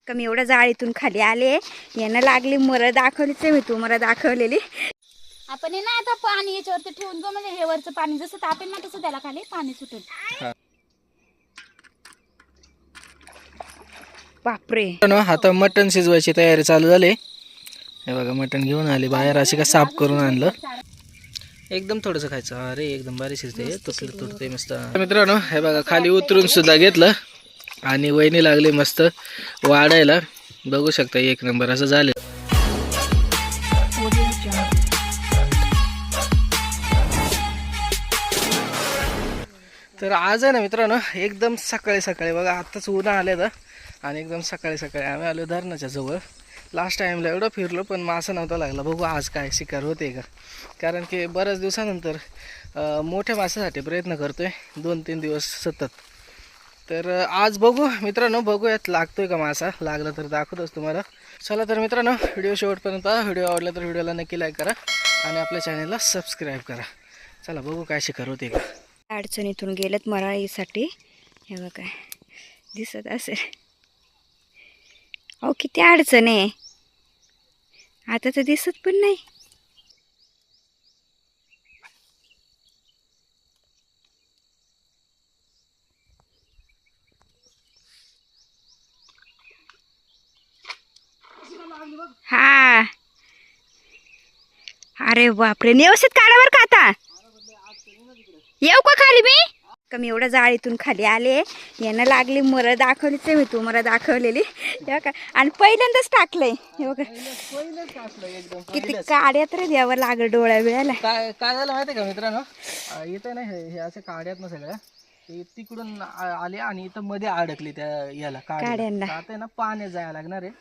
कमी एवढ्या जाळीतून खाली आले, यानं लागली मर दाखवलीच मी तुम्हाला दाखवलेली. आपण ना आता पाणी याच्यावरती ठेवून गो, म्हणजे हे वरचं पाणी जसं तापेल ना तसं त्याला खाली पाणी सुटेल. बापरे, आता मटण शिजवायची तयारी चालू झाली. हे बघा मटण घेऊन आले बाहेर, अशी का साफ करून आणलं. एकदम थोडंसं खायचं. अरे एकदम बारीक शिजते, तुटलं तुटते मस्त. मित्रांनो हे बघा खाली उतरून सुद्धा घेतलं आणि वहिनी लागली मस्त वाढायला. बघू शकता एक नंबर असं झालं. तर आज आहे ना मित्रांनो एकदम सकाळी सकाळी बघा, आत्ताच ऊन आले तर आणि एकदम सकाळी सकाळी आम्ही आलो धरणाच्या जवळ. लास्ट टाईमला एवढं फिरलो पण मासा नव्हता लागला. बघू आज काय शिकार होते का, कारण की बऱ्याच दिवसानंतर मोठ्या माशासाठी प्रयत्न करतो आहे 2-3 दिवस सतत. तर आज बघू मित्रांनो, बघूयात लागतोय का मासा. लागला तर दाखवतोच तुम्हाला. चला तर मित्रांनो व्हिडिओ शेवटपर्यंत पहा. व्हिडिओ आवडला तर व्हिडिओला नक्की लाईक करा आणि आपल्या चॅनलला सबस्क्राईब करा. चला बघू काय शिकार होते का. अडचणीतून गेलेत मराळीसाठी. हे बघा दिसत असेल. अहो किती अडचण आहे, आता तर दिसत पण नाही. हा अरे बापरे, व्यवस्थित काढावर का आता. येऊ का खाली मी. कमी एवढ्या जाळीतून खाली आले, यानं लागली मर दाखवलीच मी तुम्हाला दाखवलेली. हे बघा आणि पहिल्यांदाच टाकलंय. हे बघा किती काड्यात रे द्यावं लागलं डोळ्या बिळ्याला. काय काय झालं माहिती का मित्रांनो, इथं ना हे असे काड्यात ना सगळ्या ते तिकडून आले आणि इथं मध्ये अडकली त्या याला काड्यांना. आता ना पाण्यात जायला लागणार आहे,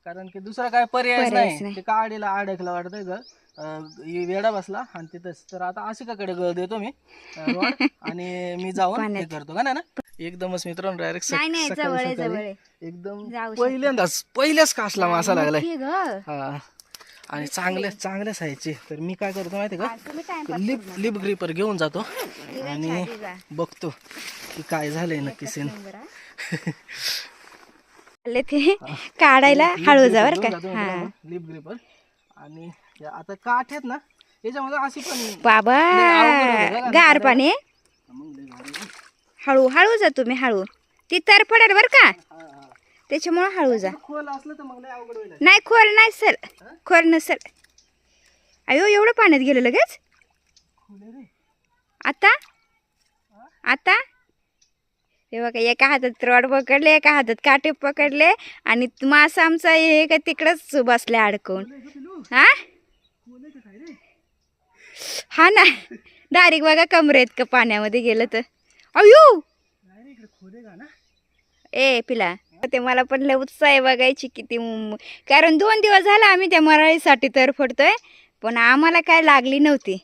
कारण की दुसरा काय पर्याय नाही. ते काडीला अडकलं वाटतंय ग, वेडा बसला आणि तिथंच. तर आता आशिकाकडे गळ देतो मी आणि मी जाऊन हे करतो का ना. एकदमच मित्रांनो डायरेक्ट एकदम पहिल्याच कासला मासा लागलाय. हा आणि चांगल्या साईजचे. तर मी काय करतो माहिती का, लिप ग्रिपर घेऊन जातो आणि बघतो की काय झालंय नक्की सीन. ते काढायला हळू जा बरं का. लिप ग्रिपर आणि आता काठ आहेत ना याच्यामध्ये अशी पण बाबा गार पाणी. हळू हळू जा तुम्ही, हळू. ती तर पडेल बर का, त्याच्यामुळे हळू जा. खोल असलं तर मग लय अवघड होईल. नाही खोल नाही सर, खोल नसेल. अयो एवढं पाण्यात गेलं लगेच. आता आता हे बघा, एका हातात रॉड पकडले, एका हातात काटे पकडले आणि मासा आमचा हे का तिकडच बसले अडकून. हा ना डायरेक्ट बघा कमरेत का पाण्यामध्ये गेलं तर. अयो ए पिला, ते मला पण लय उत्साह आहे बघायची किती. कारण 2 दिवस झाला आम्ही त्या मराळीसाठी तरफडतोय, पण आम्हाला काय लागली नव्हती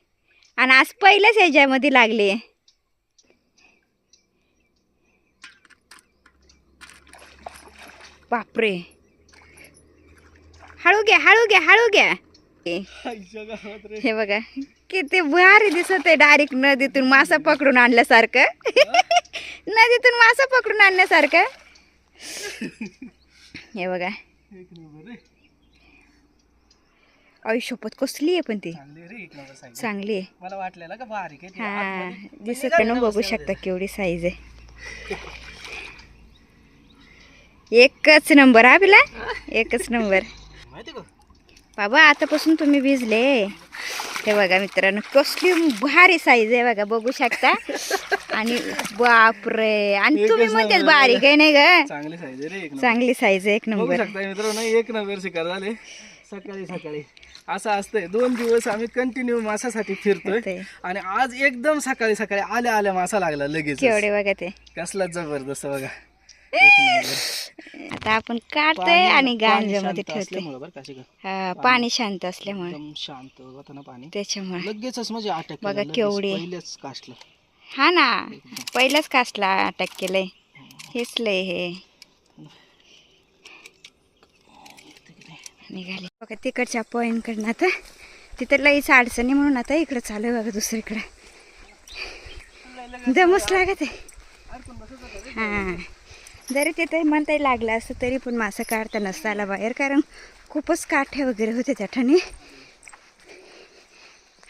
आणि आज पहिल्याच ह्याच्यामध्ये लागली. बापरे, हळू घ्या हळू घ्या हळू घ्या. हे बघा किती भारी दिसत आहे, डायरेक्ट नदीतून मासा पकडून आणल्यासारखं. नदीतून मासा पकडून आणल्यासारखं. हे बघा आयुष्यपत कसली आहे पण ती चांगली आहे. मला वाटलेलं का बारीक आहे. हा दिसत ना, बघू शकता केवढी साईज आहे. एकच नंबर हा बिला, एकच नंबर. माहिती का बाबा आतापासून तुम्ही भिजले. हे बघा मित्रांनो कसली भारी साईज आहे बघा, बघू शकता. आणि बापरे, आणि तुम्ही म्हणतेच बारीक आहे नाही ग, चांगली साईज आहे रे, चांगली साईज आहे, एक नंबर. बघू शकता मित्रांनो एक नंबर शिकार झाले सकाळी सकाळी. असं असतंय 2 दिवस आम्ही कंटिन्यू मासासाठी फिरतोय आणि आज एकदम सकाळी सकाळी आल्या आल्या मासा लागला लगेच. केवढे बघा ते, कसला जबरदस्त बघा. आता आपण काढतोय आणि गांजामध्ये ठेवतोय. हा पाणी शांत असल्यामुळे शांत होतं ना पाणी, त्याच्यामुळे लगेचच म्हणजे अटॅक बघा केवढी. पहिलेच कासला. हा ना पहिल्याच कासला अटॅक केलंय. हेच लय हे निघाले बघा तिकडच्या पॉईंटकडनं. आता तिथं लईच अडचणी म्हणून आता इकडं चालू आहे बघा, दुसरीकडे दमच लागत आहे. हा जरी तिथे म्हणताही लागलं असतं तरी पण मासा काढता नसता आला बाहेर, कारण खूपच काठे वगैरे होते त्या ठिकाणी,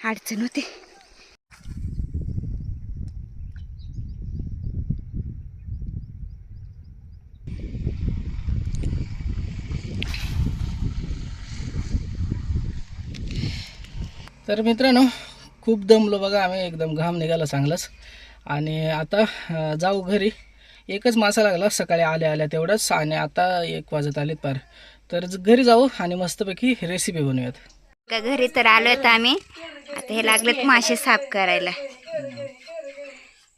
अडचण होते. तर मित्रांनो खूप दमलो बघा आम्ही, एकदम घाम निघाला चांगलाच. आणि आता जाऊ घरी. एकच मासा लागला सकाळी आल्या आल्या तेवढंच, आणि आता 1 वाजत आलेत पार. तर घरी जाऊ आणि मस्तपैकी रेसिपी बनवूयात. का घरी तर आलोय तर आम्ही, आता हे लागलेत मासे साफ करायला.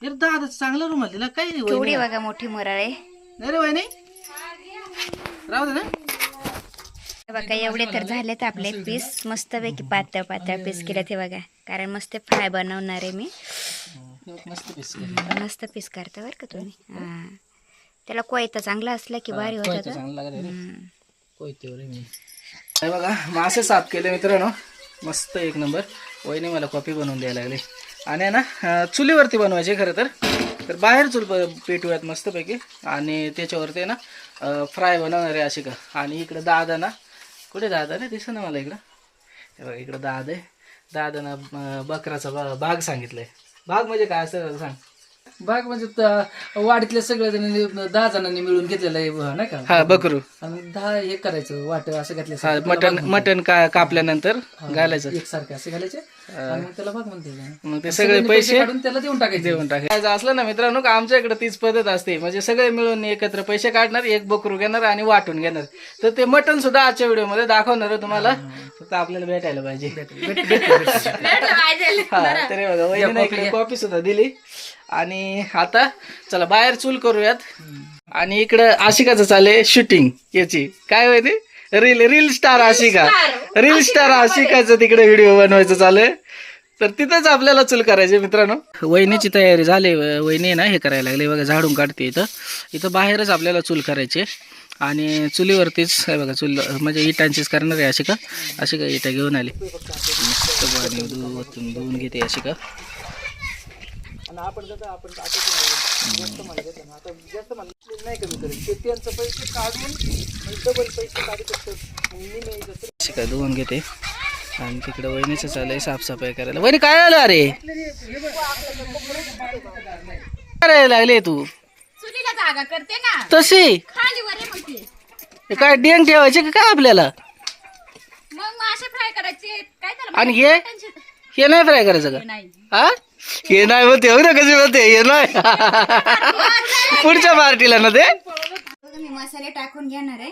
दादा चांगला रूम आलेला काही नाही. केवढी बघा मोठी मोराळ आहे. नाही रे वय नाही राहू दे ना. बघा एवढे तर झालेत आपले पीस, मस्तपैकी पातळ पातळ पीस केले ते बघा, कारण मस्त फ्राय बनवणार आहे मी. मस्त पीस करता बरं का तुम्ही. हां, त्याला कोयता चांगला असला की भारी होतं. हे बघा मासे साफ केले मित्रांनो, मस्त एक नंबर. वहिनी मला कॉफी बनवून द्यायला लागली. आणि ना चुलीवरती बनवायचे खरं तर बाहेर चूल पेटूयात मस्तपैकी, आणि त्याच्यावरती ना फ्राय बनवणार आहे अशी का. आणि इकडं दादा ना, कुठे दादा रे दिसं ना मला इकडं, हे बघा इकडं दादा आहे. दादाना बकराचा भाग सांगितलाय. भाग म्हणजे काय असं सांग. भाग म्हणजे वाडीतल्या सगळ्या जणांनी 10 जणांनी मिळून घेतलेलं आहे नाही का. हा बकरू, आणि 10 हे करायचं वाट असं घातलं. मटन कापल्यानंतर घालायचं एकसारखं असं घालायचे, आणि मग त्याला भाग म्हणते. मग ते सगळे पैसे काढून त्याला देऊन टाकायचं असलं ना मित्रांनो का आमच्या इकडे तीच पद्धत असते. म्हणजे सगळे मिळून एकत्र पैसे काढणार, एक बकरू घेणार आणि वाटून घेणार. तर ते मटन सुद्धा आजच्या व्हिडिओ मध्ये दाखवणार आहे तुम्हाला, फक्त आपल्याला भेटायला पाहिजे. हा तर बघा वहिनीने इकडे कॉफी सुद्धा दिली. आणि आता चला बाहेर चूल करूयात. आणि इकडं आशिकाचं चालले शूटिंग याची, काय माहिती रील स्टार आशिकाचं तिकडे व्हिडिओ बनवायचं चालू आहे. तर तिथंच आपल्याला चूल करायची मित्रांनो. वहिनीची तयारी झाली. वहिनी ना हे करायला लागले बघा, झाडून काढते. इथं बाहेरच आपल्याला चूल करायची. आणि चुलीवरतीच बघा चूल म्हणजे इटांचीच करणार आहे आशिका. इटा घेऊन आली, मस्त पाणी धुवून घेते आशिका. आपण नाही कमी करेल त्यांचं पैसे काढून डबल पैसे काढू धुवून घेते. आणि तिकडे वहिनीचं चाललंय साफसफाई करायला. वहिनी काय आलं अरे करायला लागले तू तशी काय डेंग ठेवायचे का काय आपल्याला. आणि हे नाही फ्राय करायचं का. हा हे नाही म्हणते हो ना, कशी म्हणते हे नाही. पुढच्या पार्टीला ना ते मी मसाले टाकून घेणार आहे.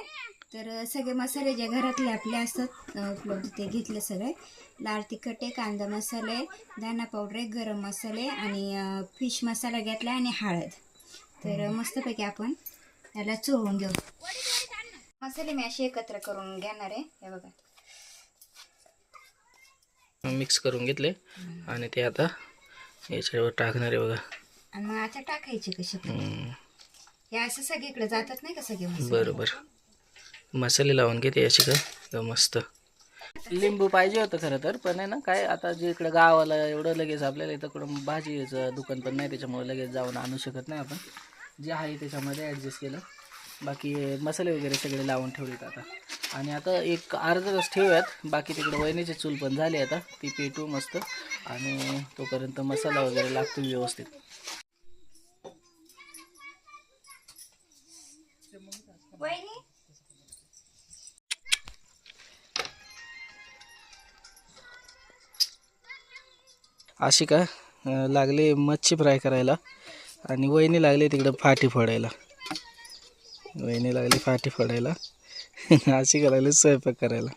तर सगळे मसाले जे घरातले आपले असतात उपलब्ध ते घेतले सगळे. लाल तिखट आहे, कांदा मसाले, धना पावडर आहे, गरम मसाले आणि फिश मसाला घेतला आणि हळद. तर मस्तपैकी आपण याला चोळून घेऊ. मसाले मी असे एकत्र करून घेणार आहे. हे बघा मिक्स करून घेतले आणि ते आता याच्यावर टाकणार आहे बघा. आणि मग आता टाकायचे कसे हे असं सगळीकडे जातात नाही का सगळे मसाले. बरोबर मसाले लावून घेते याची का मस्त. लिंबू पाहिजे होतं खरं तर, पण आहे ना काय आता जे इकडे गावाला एवढं लगेच आपल्याला इथं कडून भाजीचं दुकान पण नाही, त्याच्यामुळे लगेच जाऊन आणू शकत नाही आपण. जे आहे त्याच्यामध्ये ॲडजस्ट केलं. बाकी मसाले वगैरे सगळे लावून ठेवलेत आता. आणि आता एक अर्धा तास ठेवूयात. बाकी तिकडे वहिनीची चूल पण झाली आता, ती पेटू मस्त. आणि तोपर्यंत मसाला वगैरे लागतो व्यवस्थित. अशी का लागले मच्छी फ्राय करायला, आणि वहिनी लागली तिकडं फाटी फोडायला. अशी करायला स्वयंपाक करायला.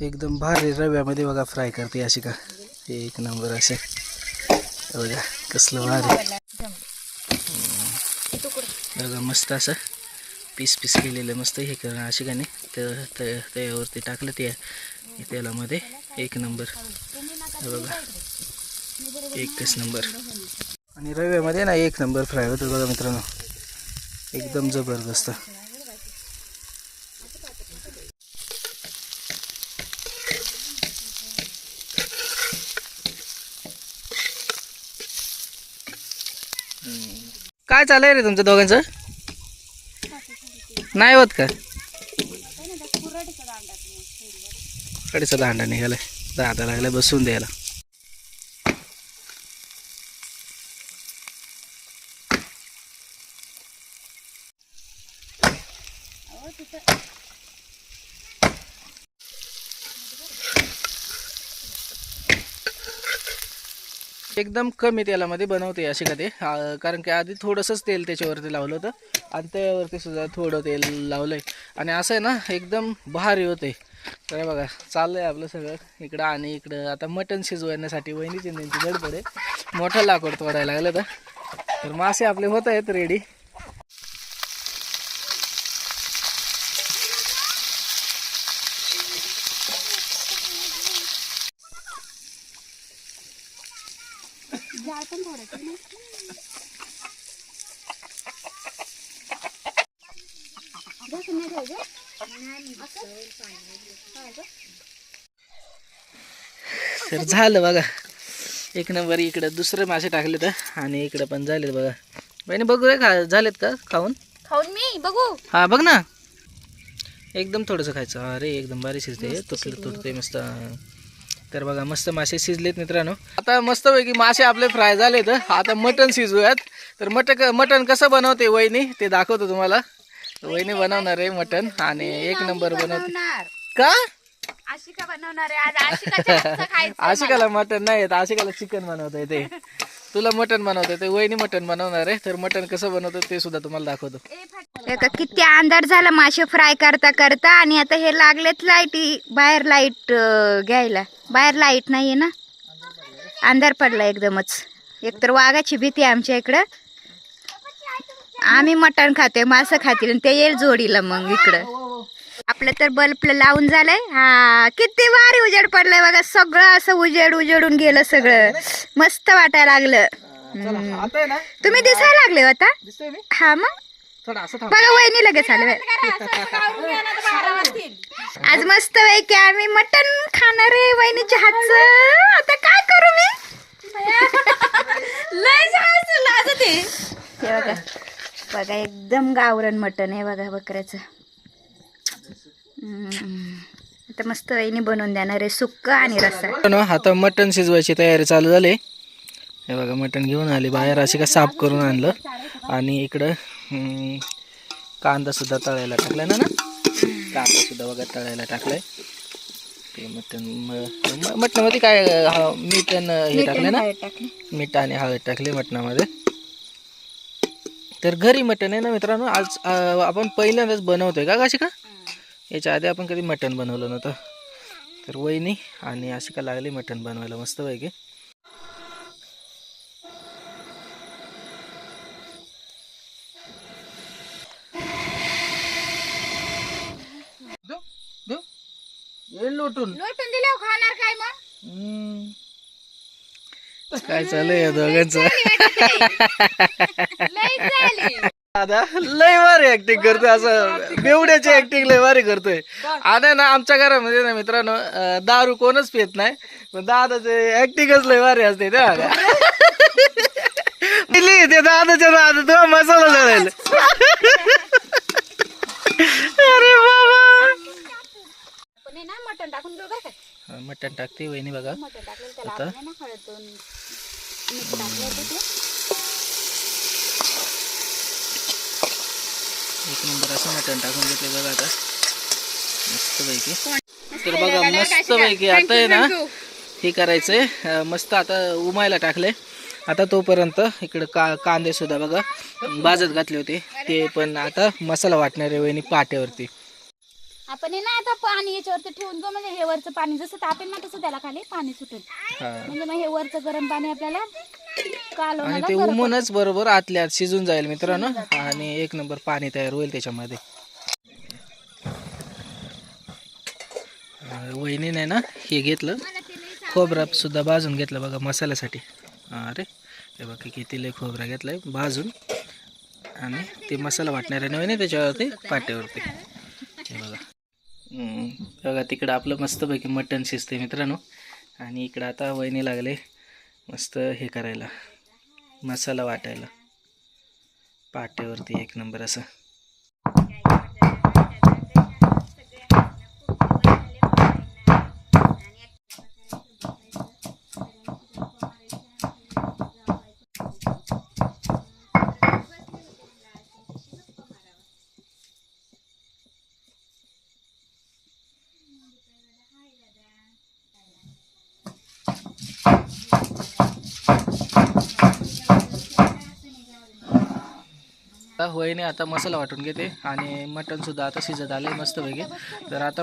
एकदम भारी रव्यामध्ये बघा फ्राय करते अशी का, एक नंबर असे बघा कसलं भारी बघा. मस्त असं पीस केलेलं मस्त हे करणं अशी का नाही. त्यावरती टाकलं ते तेलामध्ये, एक नंबर बघा, एकच नंबर. आणि रव्यामध्ये ना एक नंबर फ्राय होतं बघा मित्रांनो, एकदम जबरदस्त. काय चाललंय रे तुमच्या दोघांचं? नाही होत का? कडीचा दांडा निघालाय, दादा लागलाय बसून द्यायला. एकदम कमी तेलामध्ये बनवते अशी का ते, कारण की आधी थोडंसंच तेल त्याच्यावरती लावलं होतं आणि त्यावरती सुद्धा थोडं तेल लावलंय आणि असं आहे ना एकदम भारी होते. तर बघा चाललंय आपलं सगळं इकडं आणि इकडं. आता मटण शिजवण्यासाठी वहिनीची त्यांची गडबड आहे, मोठं लाकूड तोडायला लागलं तर मासे आपले होत आहेत रेडी. तर झालं बघा एक नंबर. इकडं दुसरे मासे टाकले तर आणि इकडं पण झालेत बघा. बहिणी बघू रे झालेत का खाऊन? मी बघू. हा बघ ना, एकदम थोडंसं खायचं. अरे एकदम बारीक शिजते, तुटते मस्त. तर बघा मस्त मासे शिजलेत मित्रांनो. आता मस्तपैकी मासे आपले फ्राय झालेत. आता मटण शिजवूयात. तर मटण कसं बनवते वहिनी ते दाखवतो तुम्हाला. वहिनी बनवणार आहे मटण आणि एक नंबर बनवते. का आशिका बनवणार आहे आज. आशिकाच्या हातचं खायचं. आशिकाला मटण नाही येत, आशिकाला चिकन बनवता येते. तुला मटण बनवता येते, वहिनी मटण बनवणार आहे. तर मटण कसं बनवतं ते सुद्धा तुम्हाला दाखवतो. किती अंधार झाला मासे फ्राय करता करता आणि आता हे लागलेत लाईटी बाहेर. लाईट घ्यायला बाहेर लाईट नाहीये ना, अंधार पडला एकदमच. एकतर वाघाची भीती आहे आमच्या इकडं. आम्ही मटण खातोय, मासं खातील ते येईल जोडीला मग इकडं. आपलं तर बल्ब लावून झालंय. हा किती भारी उजेड पडलाय बघा. सगळं असं उजेडून गेलं सगळं. मस्त वाटायला लागलं. तुम्ही दिसायला लागले आता. हा मग बघा वहिनी लगेच आले. आज मस्त पैकी आम्ही मटण खाणार आहे वहिनीच्या हातचं. आता काय करू मी. बघा बघा एकदम गावरण मटण आहे बघा बकऱ्याचं. आता मस्त वहिनी बनवून देणार आहे सुक्क आणि रस्सा. आता मटण शिजवायची तयारी चालू झाली. हे बघा मटण घेऊन आले बाहेर, असे का साफ करून आणलं. आणि इकडं कांदा सुद्धा तळायला टाकलाय ना. कांदा सुद्धा बघा तळायला टाकलाय. ते मटणामध्ये काय मीठ हे टाकले ना, मीठ आणि हळद टाकले मटणामध्ये. तर घरी मटण आहे ना मित्रांनो, आज आपण पहिल्यांदाच बनवतोय का अशी का. याच्या आधी आपण कधी मटण बनवलं नव्हतं. तर वहिनी आणि अशी का लागली मटण बनवायला मस्त पैकी. लोटून दिल्यावर खाणार काय मग. काय चालू आहे दोघांचं. दादा लय भारी ऍक्टिंग करतोय, असं बेवड्याची ऍक्टिंग लय भारी करतोय. आता ना आमच्या घरामध्ये ना मित्रांनो दारू कोणच पित नाही, पण दादाचे ऍक्टिंगच लय भारी असते. ते दादाच्या दादा मसाला जळेल. अरे बाबा मटण टाकून घेऊ बरं का. मटण टाकते वहिनी बघा आता. एक नंबर असं मटण टाकून घेते बघा आता मस्त पैकी. तर बघा मस्त पैकी आता आहे ना हे करायचंय मस्त. आता उमायला टाकले. आता तोपर्यंत इकडे कांदे सुद्धा बघा भाजत घातले होते, ते पण आता मसाला वाटणार आहे वहिनी पाट्यावरती. आपण ना आता पाणी याच्यावरती ठेवून जो, म्हणजे हे वरचं पाणी जसं तापेल ना तसं त्याला खाली पाणी सुटेल. म्हणजे मग हे वरचं गरम पाणी आपल्याला आणि ते उमूनच बरोबर आतल्या आत शिजून जाईल मित्रांनो. आणि एक नंबर पाणी तयार होईल त्याच्यामध्ये. वहिनीने ना हे घेतलं खोबरा सुद्धा भाजून घेतलं बघा मसाल्यासाठी. अरे हे बघा किती लय खोबरा घेतलाय भाजून आणि ते मसाला वाटणार आहे नव्हे त्याच्यावरती पाट्यावरती. हे बघा बघा तिकडं आपलं मस्तपैकी मटण शिजते मित्रांनो. आणि इकडं आता वहिनी लागले मस्त हे करायला मसाला वाटायला. पाट्यावरती एक नंबर असं. वहिनी आता मसाला वाटून घेते आणि मटण सुद्धा आता शिजत आले मस्तपैकी. तर आता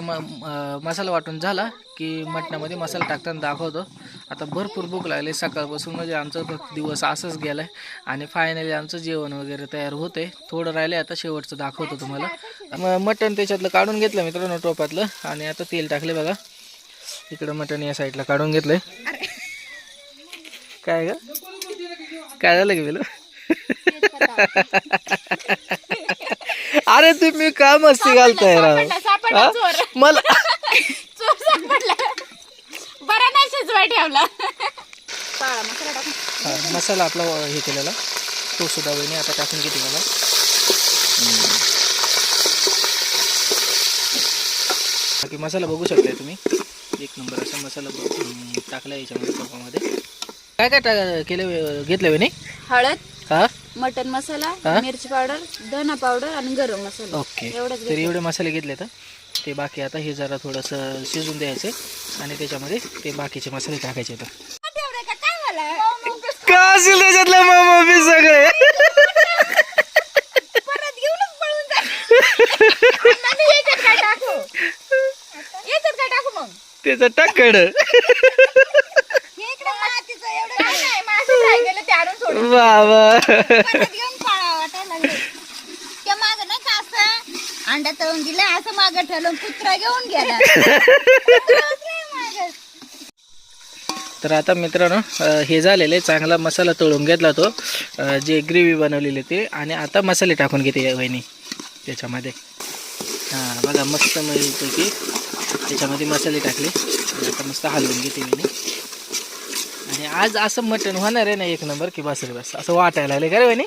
मसाला वाटून झाला की मटणामध्ये मसाला टाकताना दाखवतो. आता भरपूर भूक लागली सकाळपासून, म्हणजे आमचा दिवस असंच गेला आहे. आणि फायनली आमचं जेवण वगैरे तयार होते. थोडं राहिले, आता शेवटचं दाखवतो तुम्हाला. मटण त्याच्यातलं काढून घेतलं मित्रांनो टोपातलं, आणि आता तेल टाकले बघा. इकडं मटण या साईडला काढून घेतलंय. काय ग काय झालं की गेलो? अरे तुम्ही का मस्ती घालताय राव? मला मसाला आपला हे केलेला तो सुद्धा वहिनी आता टाकून घेते मला. बाकी मसाला बघू शकताय तुम्ही, एक नंबर असा मसाला टाकला याच्यामध्ये टोपामध्ये. काय काय घेतलं वहिनी? हळद, हा, मटन मसाला, मिरची पावडर, धना पावडर आणि गरम मसाला. ओके, तर एवढे मसाले घेतले तर ते बाकी आता हे जरा थोडंसं शिजून द्यायचे आणि त्याच्यामध्ये ते बाकीचे मसाले टाकायचे. तर का असेल त्याच्यातलं मामा मी सगळे त्याचं टाकड बाबा अंडा तळून दिला असं मागं ठेवलं, कुत्रा घेऊन गेला. तर आता मित्रांनो हे झालेले चांगला मसाला तळून घेतला तो, जे ग्रेव्ही बनवलेली ते, आणि आता मसाले टाकून घेते वहिनी त्याच्यामध्ये. हां बघा मस्त पैकी त्याच्यामध्ये मसाले टाकले. आता मस्त हलवून घेते वहिनी. आणि आज असं मटण होणार आहे ना एक नंबर की बस रे बस असं वाटायला लागले का रे वहिनी?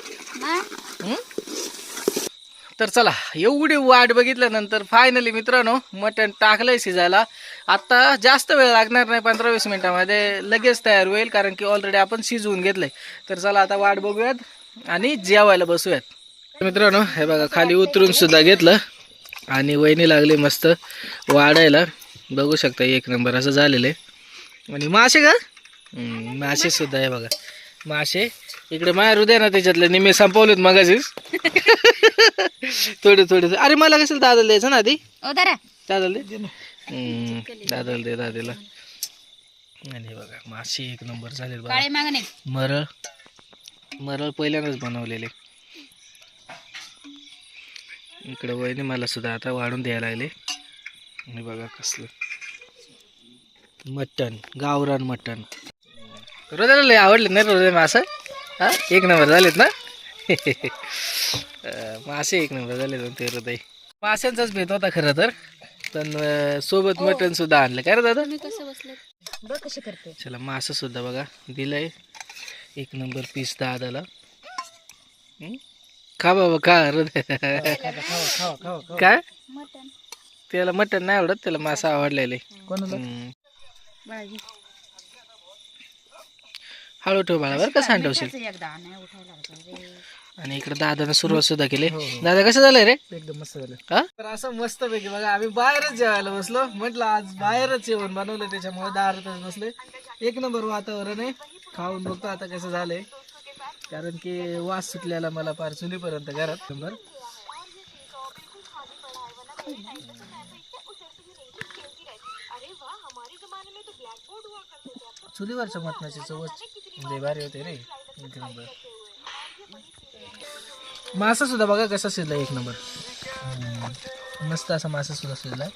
तर चला, एवढी वाट बघितल्यानंतर फायनली मित्रांनो मटण टाकलंय शिजायला. आता जास्त वेळ लागणार नाही, 15-20 मिनिटामध्ये लगेच तयार होईल, कारण की ऑलरेडी आपण शिजवून घेतलंय. तर चला आता वाट बघूयात आणि जेवायला बसूयात. मित्रांनो हे बघा खाली उतरून सुद्धा घेतलं आणि वहिनी लागले मस्त वाढायला. बघू शकता एक नंबर असं झालेलं आहे. आणि मासे का मासे सुद्धा आहे बघा. मासे इकडे माहेर उद्या ना त्याच्यातले निम्मे संपवलेत मगाशीच. थोडे थोडे. अरे मला कसं दादाला द्यायचं ना आधी. दादाला दे, दादाला दे दादाला. आणि बघा मासे एक नंबर झाले बघा. मरळ मरळ पहिल्यांदाच बनवलेले. इकडे वहिनी मला सुद्धा आता वाढून द्यायला लागले. आणि बघा कसलं मटण, गावरान मटण. हृदयाला लय आवडले नाही हृदय मासं? हा एक नंबर झालेत ना. मासे एक नंबर झाले ते हृदय. माशांचाच भेट होता खरं तर, पण सोबत मटण सुद्धा आणलं. काय रे दादा कसे करते? चला मासं सुद्धा बघा दिलंय एक नंबर पीस दादाला. खा बाबा खा हृदय. काय त्याला मटण नाही आवडत, त्याला मासा आवडलेले. हळू ठेव बाळा बरं का सांडवशील. आणि इकडे दादाने सुरुवात सुद्धा केली. दादा कसं झालंय रे? एकदम मस्त झालं. तर असं मस्त पैकी बघा आम्ही बाहेरच जेवायला बसलो. म्हटलं आज बाहेरच जेवण बनवलं, त्याच्यामुळे दारातच बसले. एक नंबर वातावरण आहे. खाऊन बघतो आता कसं झालंय, कारण की वास सुटलेला मला फार चुलीपर्यंत घरात. नंबर चुलीवरच्या मटणाची चवच लय भारी होते रे. एक नंबर. मासा सुद्धा बघा कसा शिजला एक नंबर. मस्त असा मासा सुद्धा शिजलाय.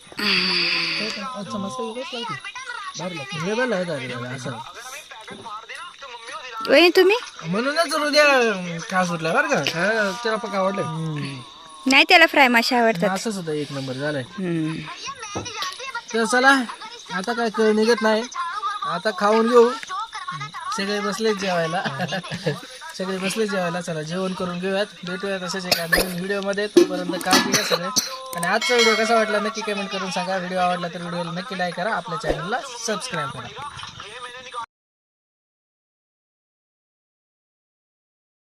तुम्ही म्हणूनच हृदय खास सुटला बरं का. त्याला पक्का आवडलं नाही, त्याला फ्राय मासे आवडतात. मासा सुद्धा एक नंबर झालाय. तर चला आता काय कळ निघत नाही, आता खाऊन घेऊ. सगळे बसले जेवायला. सगळे बसले जेवायला. चला जेवण करून घेऊयात. भेटूयात अशाच एका नवीन व्हिडिओमध्ये. तोपर्यंत काळजी घ्या सगळे. आणि आजचा व्हिडिओ कसा वाटला नक्की कमेंट करून सांगा. व्हिडिओ आवडला तर व्हिडिओला नक्की लाईक करा. आपल्या चॅनलला सबस्क्राईब करा.